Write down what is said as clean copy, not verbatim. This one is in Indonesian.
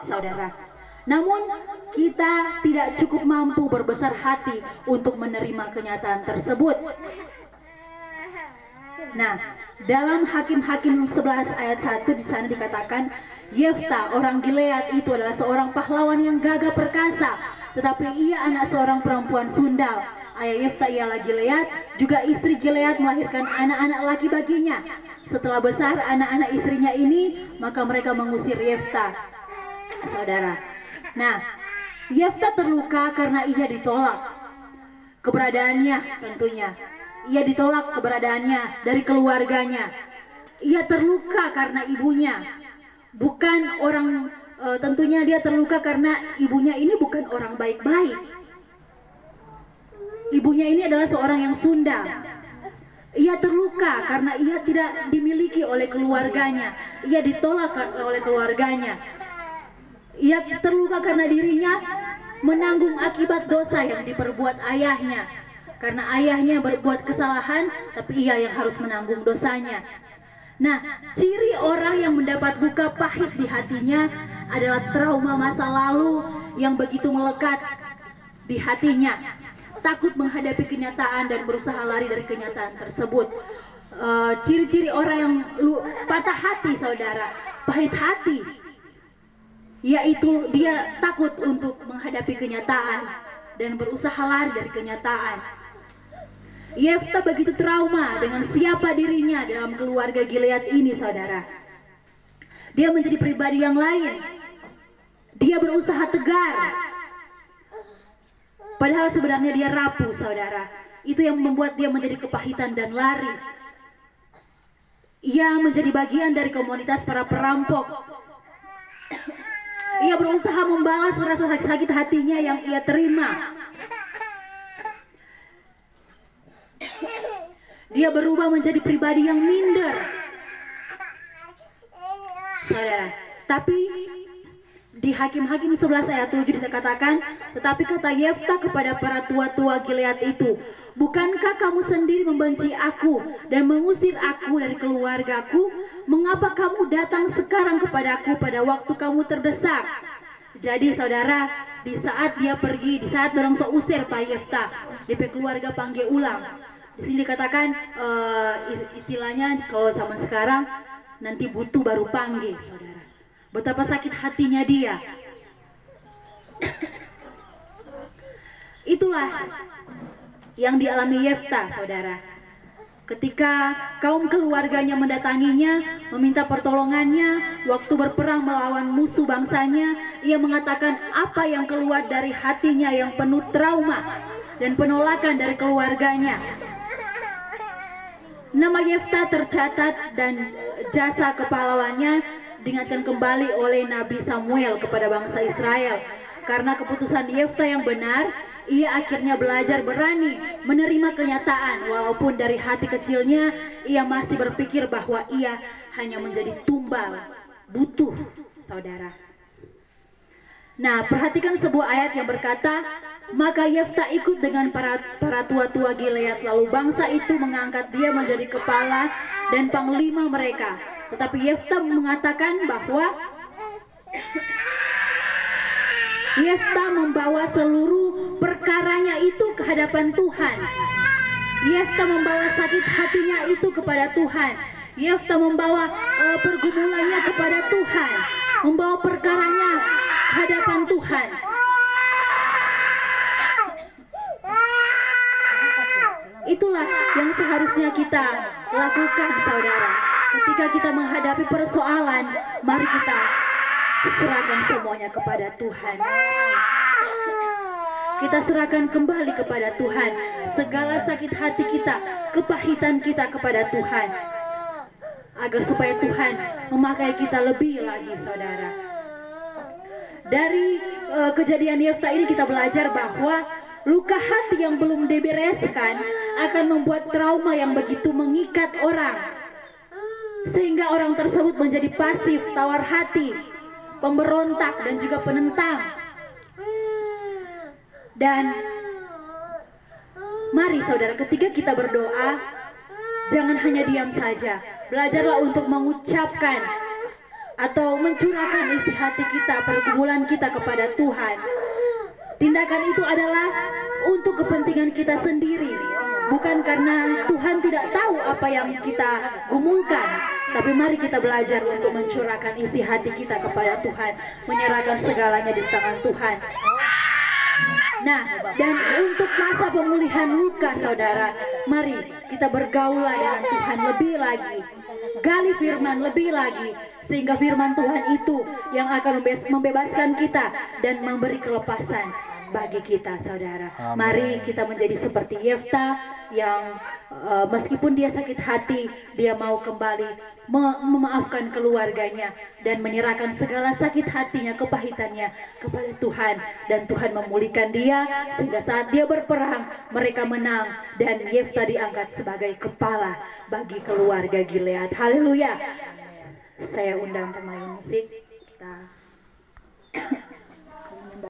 saudara. Namun kita tidak cukup mampu berbesar hati untuk menerima kenyataan tersebut. Nah, dalam Hakim-Hakim 11 ayat 1 di sana dikatakan, Yefta orang Gilead itu adalah seorang pahlawan yang gagah perkasa, tetapi ia anak seorang perempuan sundal. Ayah Yefta ialah Gilead, juga istri Gilead melahirkan anak-anak laki baginya. Setelah besar anak-anak istrinya ini, maka mereka mengusir Yefta, saudara. Nah, Yefta terluka karena ia ditolak keberadaannya tentunya. Ia ditolak keberadaannya dari keluarganya. Ia terluka karena ibunya. Bukan orang, tentunya dia terluka karena ibunya ini bukan orang baik-baik. Ibunya ini adalah seorang yang Sunda. Ia terluka karena ia tidak dimiliki oleh keluarganya. Ia ditolak oleh keluarganya. Ia terluka karena dirinya menanggung akibat dosa yang diperbuat ayahnya. Karena ayahnya berbuat kesalahan, tapi ia yang harus menanggung dosanya. Nah, ciri orang yang mendapat luka pahit di hatinya adalah trauma masa lalu yang begitu melekat di hatinya. Takut menghadapi kenyataan dan berusaha lari dari kenyataan tersebut. Ciri-ciri orang yang patah hati, saudara, pahit hati, yaitu dia takut untuk menghadapi kenyataan dan berusaha lari dari kenyataan. Yefta begitu trauma dengan siapa dirinya dalam keluarga Gilead ini, saudara. Dia menjadi pribadi yang lain. Dia berusaha tegar, padahal sebenarnya dia rapuh, saudara. Itu yang membuat dia menjadi kepahitan dan lari. Ia menjadi bagian dari komunitas para perampok. Ia berusaha membalas rasa sakit hatinya yang ia terima. Dia berubah menjadi pribadi yang minder, saudara. Tapi di Hakim-Hakim 11 ayat 7 dikatakan, tetapi kata Yefta kepada para tua-tua Gilead itu, bukankah kamu sendiri membenci aku dan mengusir aku dari keluargaku? Mengapa kamu datang sekarang kepadaku pada waktu kamu terdesak? Jadi saudara, di saat dia pergi, di saat dorong seusir Pak Yefta, DP keluarga panggil ulang. Di sini dikatakan istilahnya kalau zaman sekarang nanti butuh baru panggil, saudara. Betapa sakit hatinya dia. Itulah yang dialami Yefta, saudara. Ketika kaum keluarganya mendatanginya, meminta pertolongannya, waktu berperang melawan musuh bangsanya, ia mengatakan apa yang keluar dari hatinya yang penuh trauma dan penolakan dari keluarganya. Nama Yefta tercatat dan jasa kepahlawannya diingatkan kembali oleh Nabi Samuel kepada bangsa Israel. Karena keputusan Yefta yang benar, ia akhirnya belajar berani menerima kenyataan. Walaupun dari hati kecilnya ia masih berpikir bahwa ia hanya menjadi tumbal, butuh, saudara. Nah, perhatikan sebuah ayat yang berkata, maka Yefta ikut dengan para tua-tua Gilead, lalu bangsa itu mengangkat dia menjadi kepala dan panglima mereka. Tetapi Yefta mengatakan bahwa Yefta membawa seluruh perkaranya itu ke hadapan Tuhan. Yefta membawa sakit hatinya itu kepada Tuhan. Yefta membawa pergumulannya kepada Tuhan, membawa perkaranya ke hadapan Tuhan. Itulah yang seharusnya kita lakukan, saudara. Ketika kita menghadapi persoalan, mari kita serahkan semuanya kepada Tuhan. Kita serahkan kembali kepada Tuhan segala sakit hati kita, kepahitan kita kepada Tuhan, agar supaya Tuhan memakai kita lebih lagi, saudara. Dari kejadian Yefta ini kita belajar bahwa luka hati yang belum dibereskan akan membuat trauma yang begitu mengikat orang, sehingga orang tersebut menjadi pasif, tawar hati, pemberontak, dan juga penentang. Dan mari saudara, ketika kita berdoa, jangan hanya diam saja. Belajarlah untuk mengucapkan atau mencurahkan isi hati kita, pergumulan kita kepada Tuhan. Tindakan itu adalah untuk kepentingan kita sendiri, bukan karena Tuhan tidak tahu apa yang kita gumulkan. Tapi mari kita belajar untuk mencurahkan isi hati kita kepada Tuhan, menyerahkan segalanya di tangan Tuhan. Nah, dan untuk masa pemulihan luka, saudara, mari kita bergaulah dengan Tuhan lebih lagi, gali firman lebih lagi, sehingga firman Tuhan itu yang akan membebaskan kita dan memberi kelepasan bagi kita, saudara. Amen. Mari kita menjadi seperti Yefta yang meskipun dia sakit hati, dia mau kembali memaafkan keluarganya dan menyerahkan segala sakit hatinya, kepahitannya kepada Tuhan, dan Tuhan memulihkan dia sehingga saat dia berperang mereka menang dan Yefta diangkat sebagai kepala bagi keluarga Gilead. Haleluya. Saya undang pemain musik kita